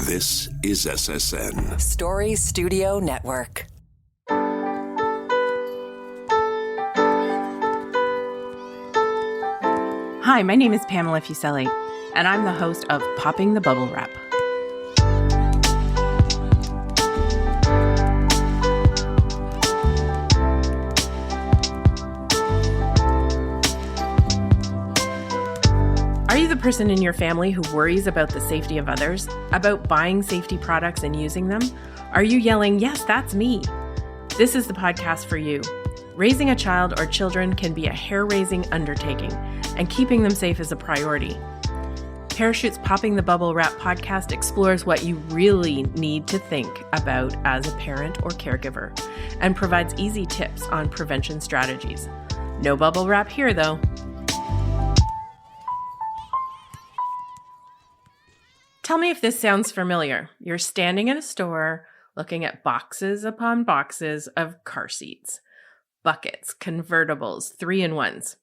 This is SSN. Story Studio Network. Hi, my name is Pamela Fuselli, and I'm the host of Popping the Bubble Wrap. Are you the person in your family who worries about the safety of others, about buying safety products and using them? Are you yelling, "Yes, that's me"? This is the podcast for you. Raising a child or children can be a hair-raising undertaking, and keeping them safe is a priority. Parachute's Popping the Bubble Wrap podcast explores what you really need to think about as a parent or caregiver, and provides easy tips on prevention strategies. No bubble wrap here, though. Tell me if this sounds familiar. You're standing in a store looking at boxes upon boxes of car seats, buckets, convertibles, 3-in-1s.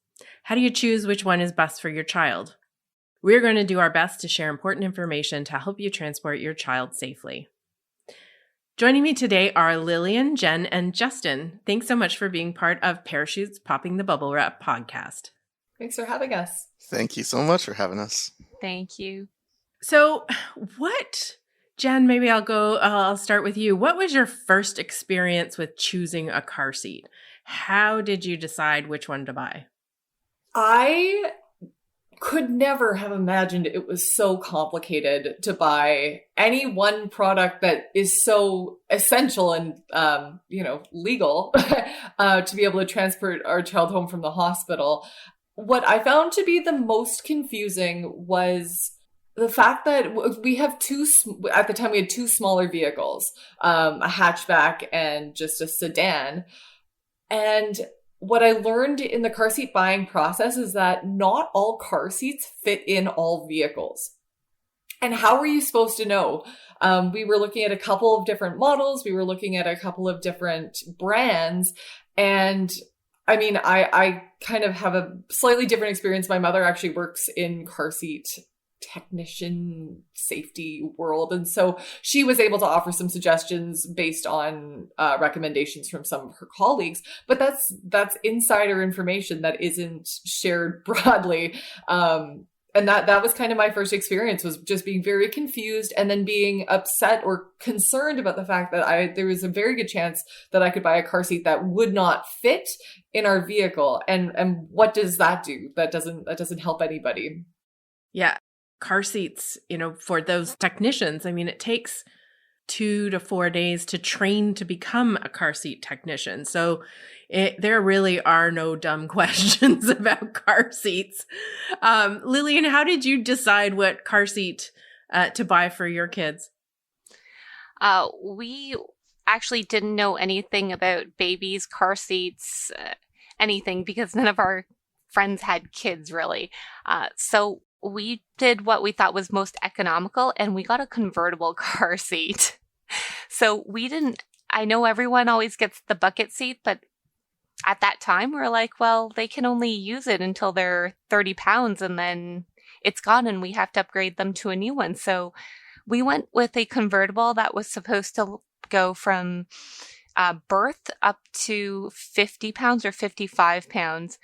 How do you choose which one is best for your child? We're going to do our best to share important information to help you transport your child safely. Joining me today are Lillian, Jenn, and Justin. Thanks so much for being part of Parachute's Popping the Bubble Wrap podcast. Thanks for having us. Thank you so much for having us. Thank you. So Jenn, maybe I'll start with you. What was your first experience with choosing a car seat? How did you decide which one to buy? I could never have imagined it was so complicated to buy any one product that is so essential and, legal to be able to transport our child home from the hospital. What I found to be the most confusing was the fact that we have at the time we had two smaller vehicles, a hatchback and just a sedan. And what I learned in the car seat buying process is that not all car seats fit in all vehicles. And how were you supposed to know? We were looking at a couple of different models. We were looking at a couple of different brands. And I mean, I kind of have a slightly different experience. My mother actually works in car seat technician safety world. And so she was able to offer some suggestions based on recommendations from some of her colleagues, but that's insider information that isn't shared broadly. And that was kind of my first experience, was just being very confused and then being upset or concerned about the fact that there was a very good chance that I could buy a car seat that would not fit in our vehicle. And what does that do? That doesn't help anybody. Yeah. Car seats, for those technicians, I mean, it takes 2 to 4 days to train to become a car seat technician. So there really are no dumb questions about car seats. Lillian, how did you decide what car seat to buy for your kids? We actually didn't know anything about babies, car seats, anything, because none of our friends had kids really. So we did what we thought was most economical, and we got a convertible car seat. So I know everyone always gets the bucket seat, but at that time we were like, well, they can only use it until they're 30 pounds and then it's gone and we have to upgrade them to a new one. So we went with a convertible that was supposed to go from birth up to 50 pounds or 55 pounds.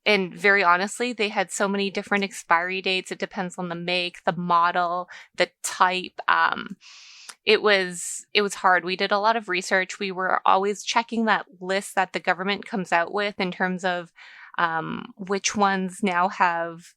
And very honestly, they had so many different expiry dates. It depends on the make, the model, the type. It was hard. We did a lot of research. We were always checking that list that the government comes out with in terms of which ones now have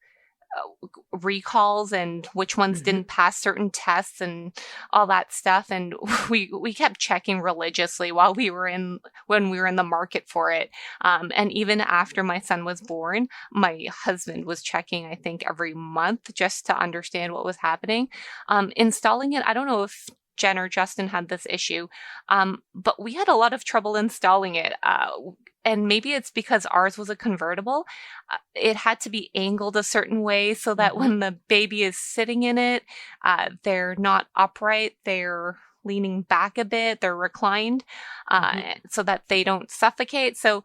recalls and which ones didn't pass certain tests and all that stuff. And we kept checking religiously when we were in the market for it. And even after my son was born, my husband was checking, I think, every month just to understand what was happening. Installing it, I don't know if Jenn or Justin had this issue, but we had a lot of trouble installing it. And maybe it's because ours was a convertible. It had to be angled a certain way so that when the baby is sitting in it, they're not upright, they're leaning back a bit, they're reclined, so that they don't suffocate. So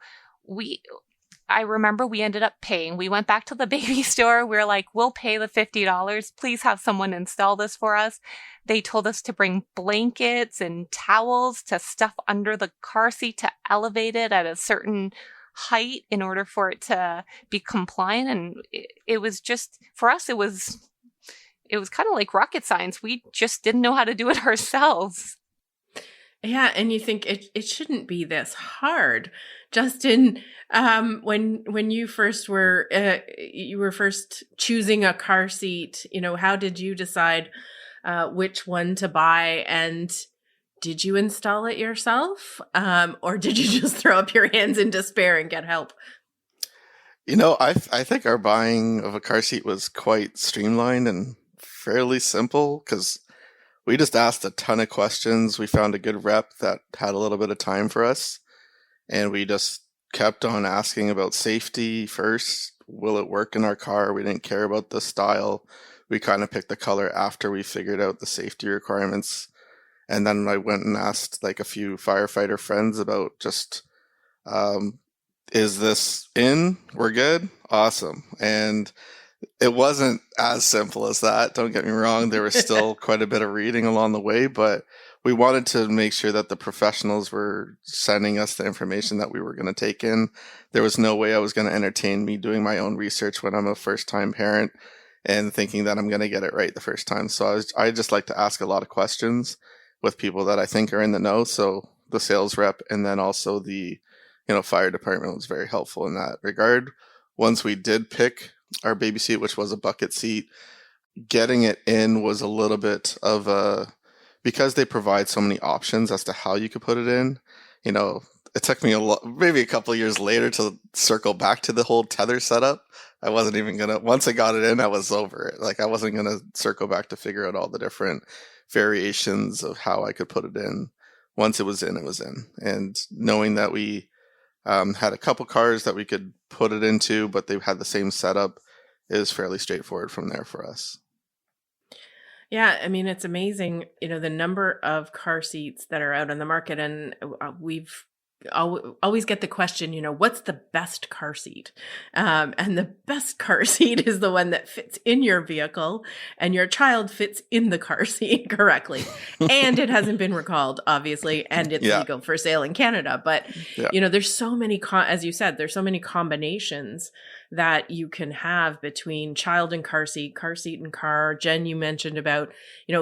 I remember we ended up paying. We went back to the baby store. We were like, we'll pay the $50. Please have someone install this for us. They told us to bring blankets and towels to stuff under the car seat to elevate it at a certain height in order for it to be compliant. And it was just, for us, it was kind of like rocket science. We just didn't know how to do it ourselves. Yeah, and you think it shouldn't be this hard. Justin, when you first were first choosing a car seat, how did you decide which one to buy, and did you install it yourself, or did you just throw up your hands in despair and get help? I think our buying of a car seat was quite streamlined and fairly simple because we just asked a ton of questions. We found a good rep that had a little bit of time for us, and we just kept on asking about safety first. Will it work in our car? We didn't care about the style. We kind of picked the color after we figured out the safety requirements. And then I went and asked like a few firefighter friends about just, is this in? We're good? Awesome. And it wasn't as simple as that. Don't get me wrong. There was still quite a bit of reading along the way, but we wanted to make sure that the professionals were sending us the information that we were going to take in. There was no way I was going to entertain me doing my own research when I'm a first-time parent and thinking that I'm going to get it right the first time. So I just like to ask a lot of questions with people that I think are in the know. So the sales rep and then also the fire department was very helpful in that regard. Once we did pick our baby seat, which was a bucket seat, getting it in was a little bit of a, because they provide so many options as to how you could put it in. It took me maybe a couple of years later to circle back to the whole tether setup. I wasn't even once I got it in, I was over it. Like I wasn't going to circle back to figure out all the different variations of how I could put it in. Once it was in, it was in. And knowing that we had a couple cars that we could put it into, but they had the same setup, is fairly straightforward from there for us. Yeah, I mean, it's amazing, the number of car seats that are out on the market. And we've always get the question, what's the best car seat? And the best car seat is the one that fits in your vehicle and your child fits in the car seat correctly. And it hasn't been recalled, obviously, and it's legal for sale in Canada. But, there's so many, as you said, there's so many combinations that you can have between child and car seat and car. Jenn, you mentioned about,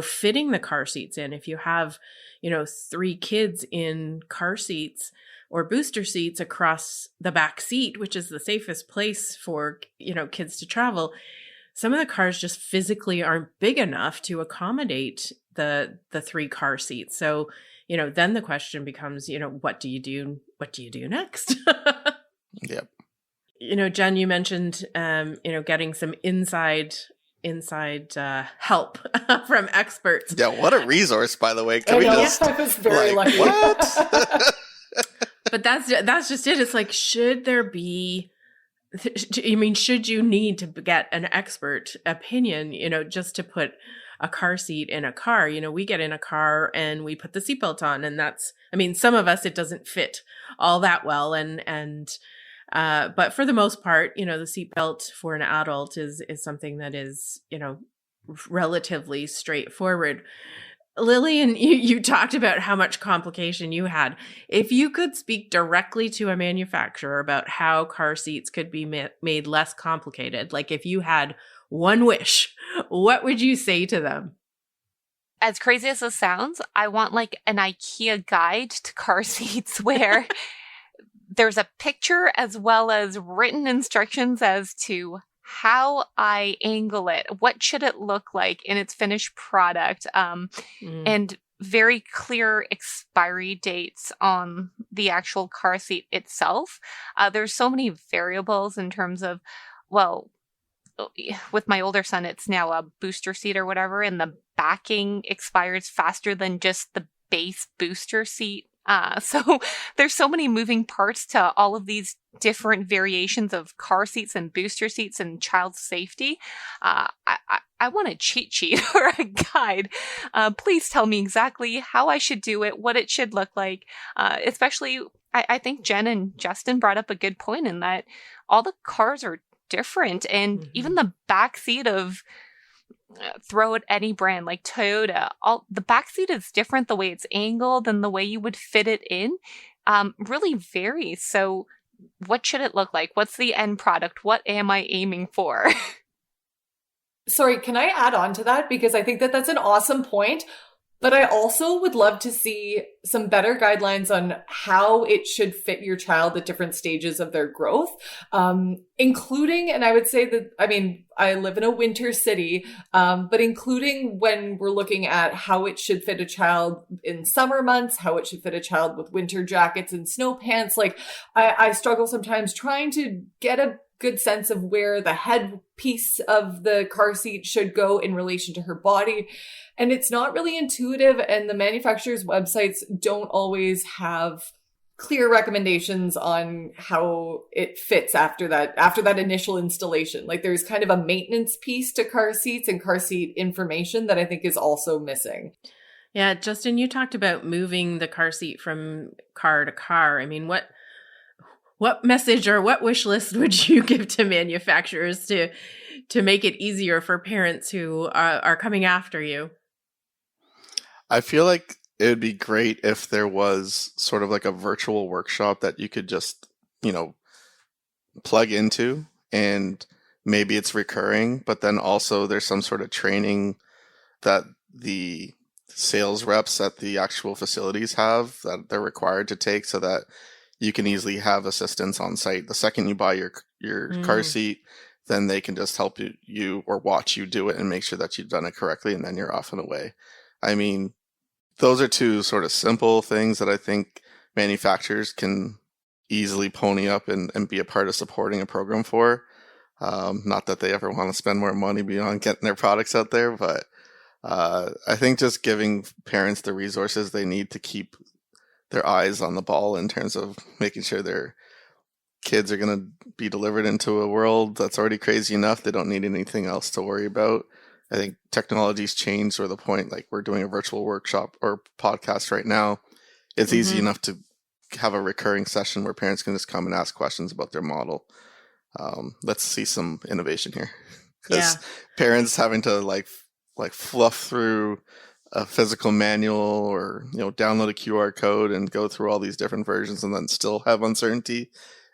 fitting the car seats in. If you have, 3 kids in car seats or booster seats across the back seat, which is the safest place for, kids to travel, some of the cars just physically aren't big enough to accommodate the 3 car seats. So, then the question becomes, what do you do? What do you do next? Yep. Jenn, you mentioned, getting some inside help from experts. Yeah, what a resource, by the way. I was very lucky. What? But that's just it. It's like, should there be? Should you need to get an expert opinion? Just to put a car seat in a car. We get in a car and we put the seatbelt on, and that's. Some of us it doesn't fit all that well, but for the most part, the seatbelt for an adult is something that is, relatively straightforward. Lillian, you talked about how much complication you had. If you could speak directly to a manufacturer about how car seats could be made less complicated, like if you had one wish, what would you say to them? As crazy as this sounds, I want like an IKEA guide to car seats where there's a picture as well as written instructions as to how I angle it, what should it look like in its finished product, and very clear expiry dates on the actual car seat itself. There's so many variables in terms of, with my older son, it's now a booster seat or whatever, and the backing expires faster than just the base booster seat. So there's so many moving parts to all of these different variations of car seats and booster seats and child safety. I want a cheat sheet or a guide. Please tell me exactly how I should do it, what it should look like. Especially, I think Jenn and Justin brought up a good point in that all the cars are different, and even the back seat of throw at any brand like Toyota, all the back seat is different. The way it's angled and the way you would fit it in really varies. So what should it look like? What's the end product? What am I aiming for? Sorry, can I add on to that? Because I think that that's an awesome point. But I also would love to see some better guidelines on how it should fit your child at different stages of their growth, including, and I would say that, I mean, I live in a winter city, but including when we're looking at how it should fit a child in summer months, how it should fit a child with winter jackets and snow pants. Like, I struggle sometimes trying to get a good sense of where the head piece of the car seat should go in relation to her body. And it's not really intuitive, and the manufacturers' websites don't always have clear recommendations on how it fits after that initial installation. Like, there's kind of a maintenance piece to car seats and car seat information that I think is also missing. Yeah, Justin, you talked about moving the car seat from car to car. I mean, what message or what wish list would you give to manufacturers to make it easier for parents who are coming after you? I feel like it would be great if there was sort of like a virtual workshop that you could just, plug into, and maybe it's recurring, but then also there's some sort of training that the sales reps at the actual facilities have that they're required to take, so that you can easily have assistance on site. The second you buy your car seat, then they can just help you or watch you do it and make sure that you've done it correctly, and then you're off and away. I mean, those are two sort of simple things that I think manufacturers can easily pony up and be a part of supporting a program for. Not that they ever want to spend more money beyond getting their products out there, but I think just giving parents the resources they need to keep their eyes on the ball in terms of making sure their kids are going to be delivered into a world that's already crazy enough. They don't need anything else to worry about. I think technology's changed to the point, like, we're doing a virtual workshop or podcast right now. It's easy enough to have a recurring session where parents can just come and ask questions about their model. Let's see some innovation here. Because parents having to like fluff through a physical manual or, download a QR code and go through all these different versions and then still have uncertainty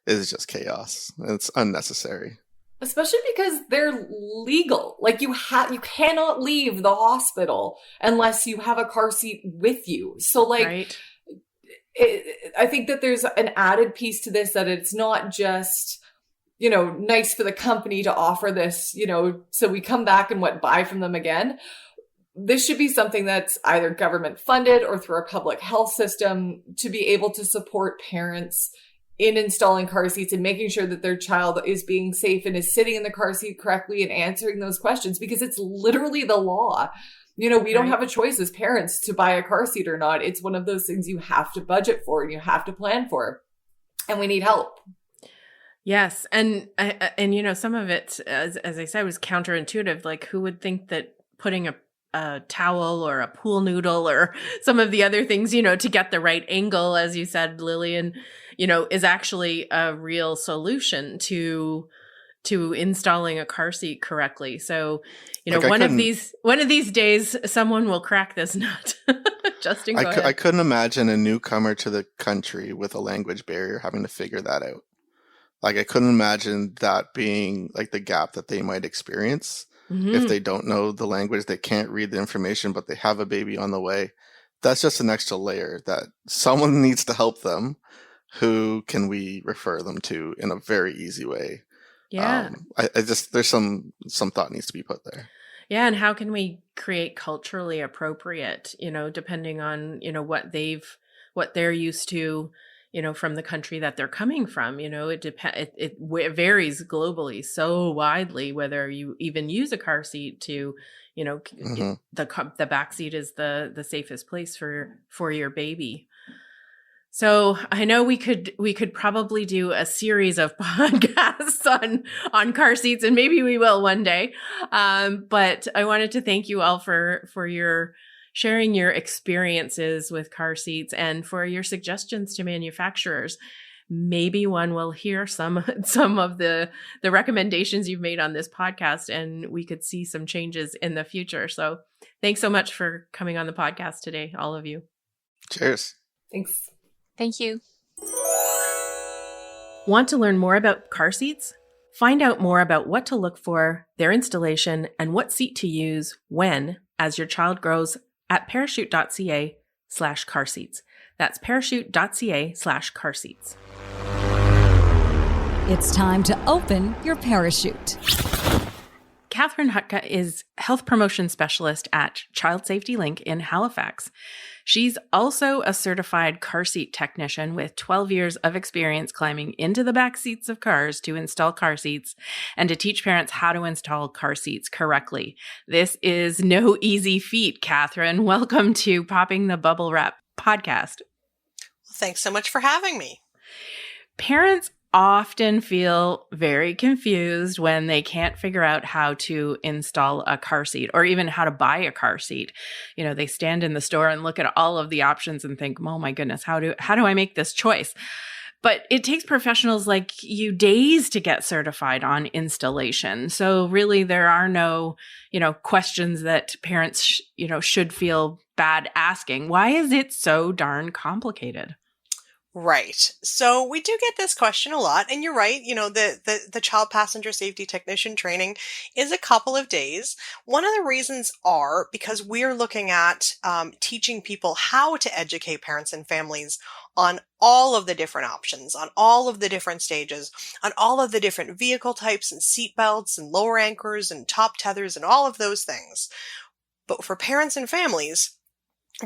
is just chaos. It's unnecessary. Especially because they're legal. Like, you cannot leave the hospital unless you have a car seat with you. So, like, right. I think that there's an added piece to this, that it's not just, nice for the company to offer this, so we come back and buy from them again. This should be something that's either government funded or through our public health system to be able to support parents in installing car seats and making sure that their child is being safe and is sitting in the car seat correctly and answering those questions, because it's literally the law. We don't have a choice as parents to buy a car seat or not. It's one of those things you have to budget for and you have to plan for, and we need help. Yes. And some of it, as I said, was counterintuitive. Like, who would think that putting a towel or a pool noodle or some of the other things, to get the right angle, as you said, Lillian, is actually a real solution to installing a car seat correctly. So, one of these days, someone will crack this nut. Justin, go ahead. I couldn't imagine a newcomer to the country with a language barrier having to figure that out. Like, I couldn't imagine that being like the gap that they might experience. If they don't know the language, they can't read the information, but they have a baby on the way. That's just an extra layer that someone needs to help them. Who can we refer them to in a very easy way? Yeah. There's some thought needs to be put there. Yeah. And how can we create culturally appropriate, depending on, what they're used to, from the country that they're coming from. It varies globally so widely, whether you even use a car seat to, the back seat is the safest place for your baby. So I know we could probably do a series of podcasts on car seats, and maybe we will one day. But I wanted to thank you all for your sharing your experiences with car seats and for your suggestions to manufacturers. Maybe one will hear some of the recommendations you've made on this podcast, and we could see some changes in the future. So thanks so much for coming on the podcast today, all of you. Cheers. Thanks. Thank you. Want to learn more about car seats? Find out more about what to look for, their installation, and what seat to use when, as your child grows, at parachute.ca/car seats. That's parachute.ca/car seats. It's time to open your parachute. Katherine Hutka is Health Promotion Specialist at Child Safety Link in Halifax. She's also a certified car seat technician with 12 years of experience climbing into the back seats of cars to install car seats and to teach parents how to install car seats correctly. This is no easy feat, Katherine. Welcome to Popping the Bubble Wrap podcast. Thanks so much for having me. Parents often feel very confused when they can't figure out how to install a car seat or even how to buy a car seat. You know, they stand in the store and look at all of the options and think, oh my goodness, how do I make this choice? But it takes professionals like you days to get certified on installation. So really there are no, questions that parents, should feel bad asking. Why is it so darn complicated? Right. So we do get this question a lot, and you're right. The child passenger safety technician training is a couple of days. One of the reasons are because we're looking at teaching people how to educate parents and families on all of the different options, on all of the different stages, on all of the different vehicle types and seat belts and lower anchors and top tethers and all of those things. But for parents and families,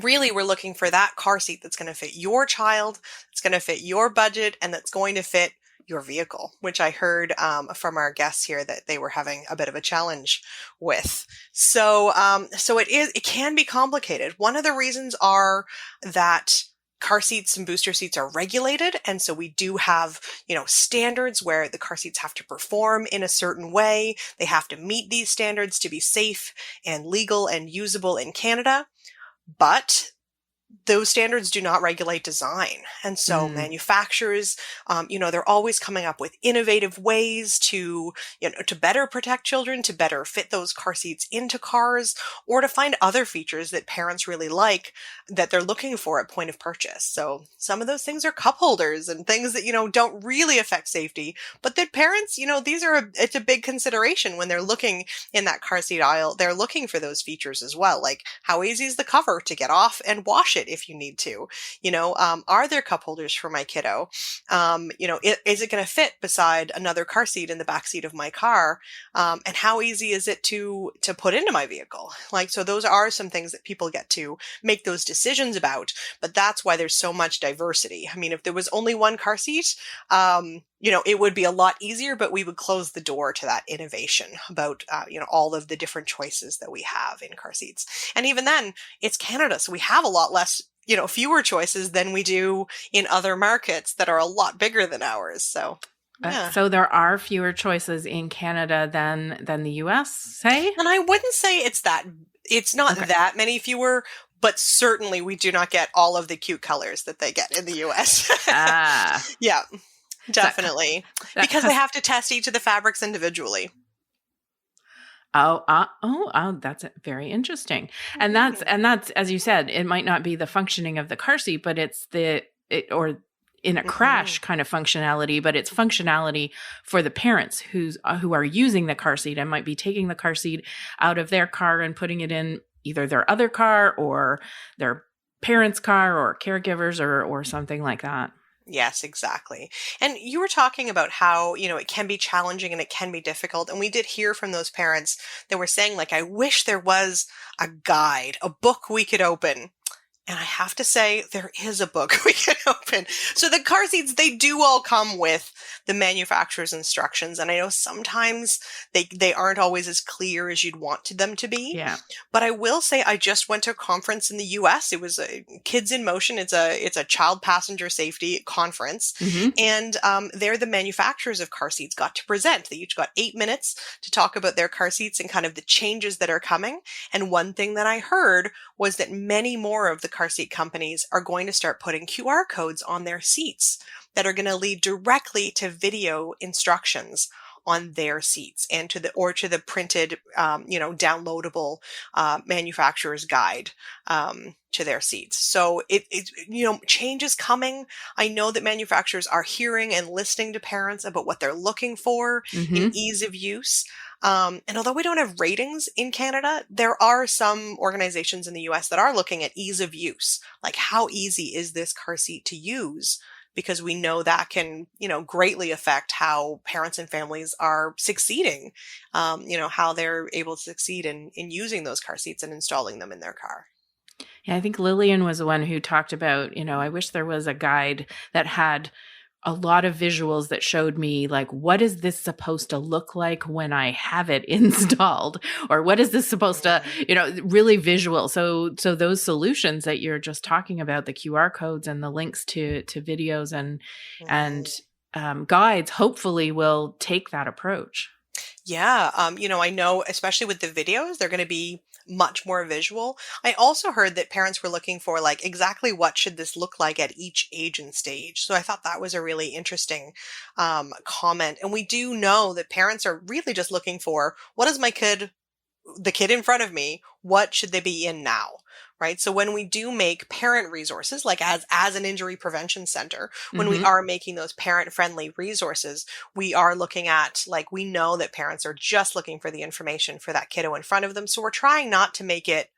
really, we're looking for that car seat that's going to fit your child, that's going to fit your budget, and that's going to fit your vehicle, which I heard from our guests here that they were having a bit of a challenge with. So it can be complicated. One of the reasons are that car seats and booster seats are regulated. And so we do have, standards where the car seats have to perform in a certain way. They have to meet these standards to be safe and legal and usable in Canada. But those standards do not regulate design. And so manufacturers, they're always coming up with innovative ways to better protect children, to better fit those car seats into cars, or to find other features that parents really like that they're looking for at point of purchase. So some of those things are cup holders and things that, don't really affect safety, but that parents, it's a big consideration when they're looking in that car seat aisle. They're looking for those features as well. Like, how easy is the cover to get off and wash it if you need to? Are there cup holders for my kiddo? Is it going to fit beside another car seat in the back seat of my car? And how easy is it to put into my vehicle? So those are some things that people get to make those decisions about, but that's why there's so much diversity. I mean, if there was only one car seat, it would be a lot easier, but we would close the door to that innovation about, all of the different choices that we have in car seats. And even then, it's Canada, so we have a lot less, fewer choices than we do in other markets that are a lot bigger than ours. So, yeah. So there are fewer choices in Canada than the US, say? And I wouldn't say it's not that many fewer, but certainly we do not get all of the cute colors that they get in the US. Yeah. Definitely. Because they have to test each of the fabrics individually. Oh, that's very interesting. And that's, as you said, it might not be the functioning of the car seat, but it's or in a crash kind of functionality, but it's functionality for the parents who are using the car seat and might be taking the car seat out of their car and putting it in either their other car or their parents' car or caregivers or something like that. Yes, exactly. And you were talking about how, it can be challenging and it can be difficult. And we did hear from those parents that were saying, I wish there was a guide, a book we could open And I have to say, there is a book we can open. So the car seats, they do all come with the manufacturer's instructions. And I know sometimes they aren't always as clear as you'd want them to be. Yeah. But I will say I just went to a conference in the US. It was Kids in Motion. It's a child passenger safety conference. And there the manufacturers of car seats got to present. They each got 8 minutes to talk about their car seats and kind of the changes that are coming. And one thing that I heard was that many more of the car seat companies are going to start putting QR codes on their seats that are going to lead directly to video instructions on their seats and to the printed, downloadable manufacturer's guide to their seats. So change is coming. I know that manufacturers are hearing and listening to parents about what they're looking for in ease of use. And although we don't have ratings in Canada, there are some organizations in the US that are looking at ease of use, like how easy is this car seat to use? Because we know that can, greatly affect how parents and families are succeeding, how they're able to succeed in using those car seats and installing them in their car. Yeah, I think Lillian was the one who talked about, I wish there was a guide that had a lot of visuals that showed me, like, what is this supposed to look like when I have it installed? Or what is this supposed to, really visual. So those solutions that you're just talking about, the QR codes and the links to videos and guides, hopefully will take that approach. Yeah. I know, especially with the videos, they're going to be much more visual. I also heard that parents were looking for exactly what should this look like at each age and stage. So I thought that was a really interesting comment. And we do know that parents are really just looking for, what is the kid in front of me, what should they be in now? Right. So when we do make parent resources, like as an injury prevention center, when we are making those parent friendly resources, we are looking at, we know that parents are just looking for the information for that kiddo in front of them. So we're trying not to make it,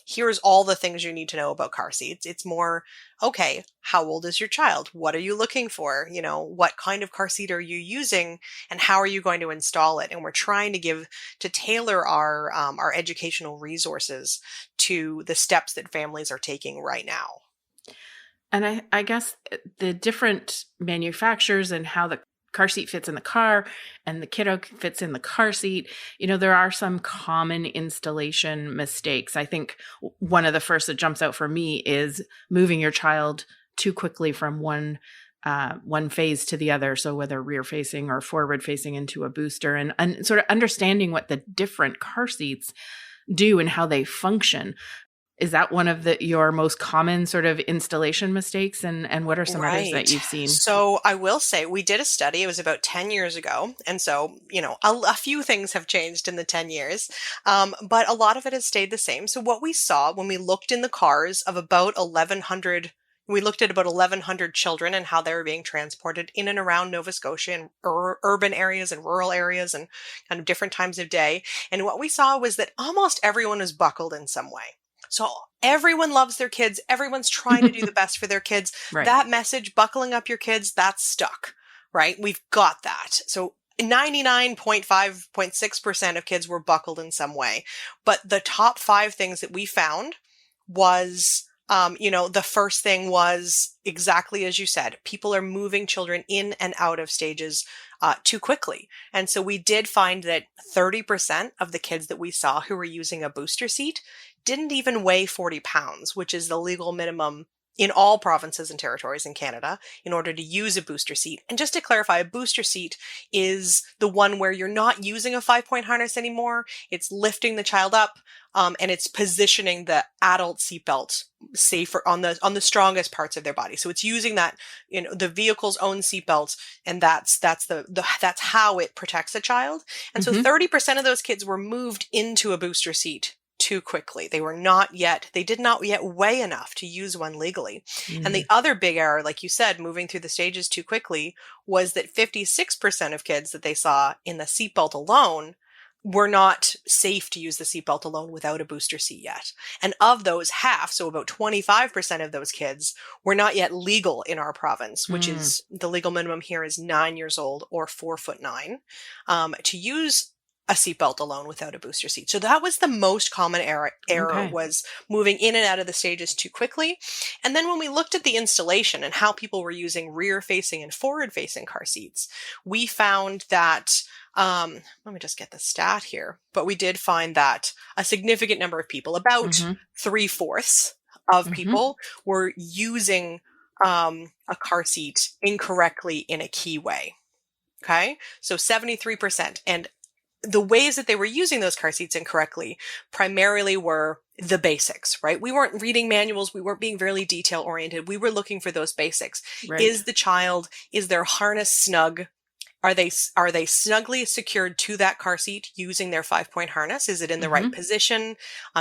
here's all the things you need to know about car seats. It's more, okay, how old is your child? What are you looking for? What kind of car seat are you using and how are you going to install it? And we're trying to tailor our educational resources to the steps that families are taking right now. And I guess the different manufacturers and how the car seat fits in the car and the kiddo fits in the car seat, there are some common installation mistakes. I think one of the first that jumps out for me is moving your child too quickly from one phase to the other. So whether rear facing or forward facing into a booster, and sort of understanding what the different car seats do and how they function. Is that one of your most common sort of installation mistakes? And what are some others that you've seen? So I will say we did a study. It was about 10 years ago. And so, a few things have changed in the 10 years. But a lot of it has stayed the same. So what we saw when we looked in the cars of about 1,100, we looked at about 1,100 children and how they were being transported in and around Nova Scotia in urban areas and rural areas and kind of different times of day. And what we saw was that almost everyone was buckled in some way. So everyone loves their kids. Everyone's trying to do the best for their kids. Right. That message, buckling up your kids, that's stuck, right? We've got that. So 99.6% of kids were buckled in some way. But the top 5 things that we found was, the first thing was exactly as you said, people are moving children in and out of stages too quickly. And so we did find that 30% of the kids that we saw who were using a booster seat didn't even weigh 40 pounds, which is the legal minimum in all provinces and territories in Canada in order to use a booster seat. And just to clarify, a booster seat is the one where you're not using a 5-point harness anymore. It's lifting the child up, and it's positioning the adult seatbelt safer on the strongest parts of their body. So it's using that, the vehicle's own seatbelt, and that's how it protects a child. And so 30% of those kids were moved into a booster seat too quickly. They did not yet weigh enough to use one legally. And the other big error, like you said, moving through the stages too quickly, was that 56% of kids that they saw in the seatbelt alone were not safe to use the seatbelt alone without a booster seat yet. And of those, half, so about 25% of those kids were not yet legal in our province, which is the legal minimum here is 9 years old or 4'9", to use a seatbelt alone without a booster seat. So that was the most common error Okay. was moving in and out of the stages too quickly. And then when we looked at the installation and how people were using rear-facing and forward-facing car seats, we found that, let me just get the stat here, but we did find that a significant number of people, about 3/4 of people, were using a car seat incorrectly in a key way. Okay. So 73%. And the ways that they were using those car seats incorrectly primarily were the basics, right? We weren't reading manuals. We weren't being very detail oriented. We were looking for those basics. Right. Is their harness snug? Are they snugly secured to that car seat using their 5-point harness? Is it in the right position?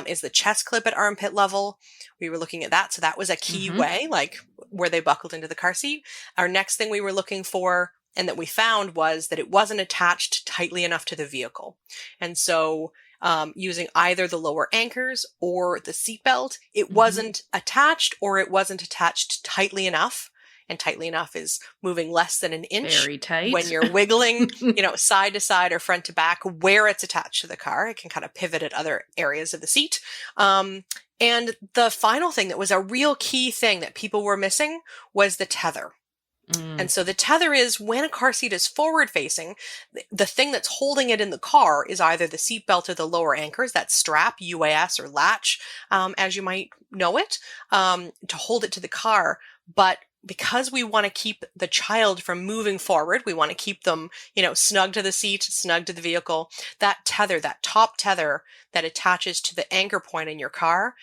Is the chest clip at armpit level? We were looking at that. So that was a key way, like where they buckled into the car seat. Our next thing we were looking for, and that we found, was that it wasn't attached tightly enough to the vehicle. And so using either the lower anchors or the seatbelt, it wasn't attached, or it wasn't attached tightly enough. And tightly enough is moving less than an inch. Very tight. When you're wiggling, side to side or front to back where it's attached to the car. It can kind of pivot at other areas of the seat. And the final thing that was a real key thing that people were missing was the tether. And so the tether is, when a car seat is forward facing, the thing that's holding it in the car is either the seat belt or the lower anchors, that strap, UAS or latch, as you might know it, to hold it to the car. But because we want to keep the child from moving forward, we want to keep them, snug to the seat, snug to the vehicle, that tether, that top tether that attaches to the anchor point in your car,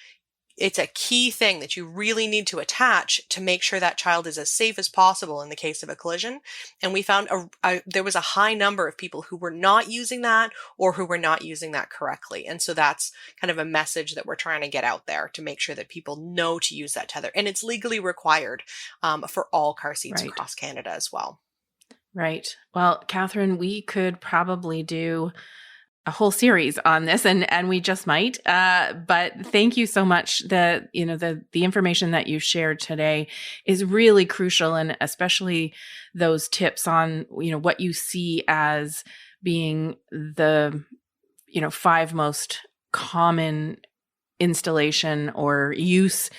it's a key thing that you really need to attach to make sure that child is as safe as possible in the case of a collision. And we found there was a high number of people who were not using that, or who were not using that correctly. And so that's kind of a message that we're trying to get out there to make sure that people know to use that tether. And it's legally required for all car seats across Canada as well. Right. Well, Katherine, we could probably do a whole series on this, and we just might. But thank you so much. The information that you shared today is really crucial, and especially those tips on, what you see as being the, 5 most common installation or use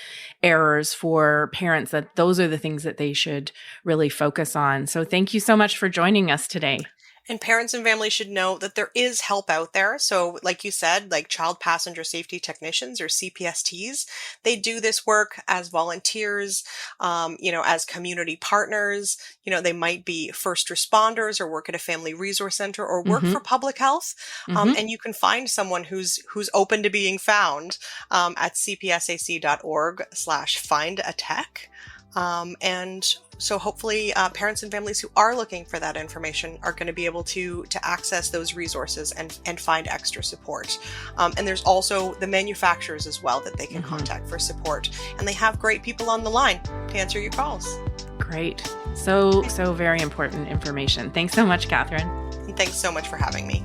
errors for parents, that those are the things that they should really focus on. So thank you so much for joining us today. And parents and families should know that there is help out there. So like you said, like child passenger safety technicians, or CPSTs, they do this work as volunteers, as community partners. They might be first responders, or work at a family resource center, or work for public health. And you can find someone who's open to being found at cpsac.org/findatech. And so hopefully parents and families who are looking for that information are going to be able to access those resources and find extra support. And there's also the manufacturers as well that they can contact for support. And they have great people on the line to answer your calls. Great. So very important information. Thanks so much, Katherine. And thanks so much for having me.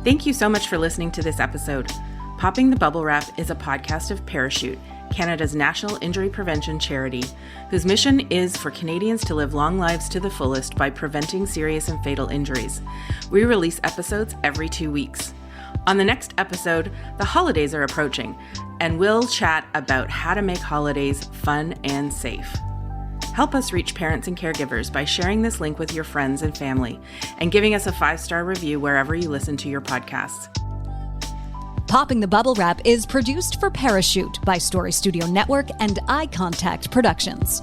Thank you so much for listening to this episode. Popping the Bubble Wrap is a podcast of Parachute, Canada's national injury prevention charity, whose mission is for Canadians to live long lives to the fullest by preventing serious and fatal injuries. We release episodes every 2 weeks. On the next episode, the holidays are approaching, and we'll chat about how to make holidays fun and safe. Help us reach parents and caregivers by sharing this link with your friends and family, and giving us a 5-star review wherever you listen to your podcasts. Popping the Bubble Wrap is produced for Parachute by Story Studio Network and Eye Contact Productions.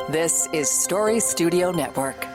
This is Story Studio Network.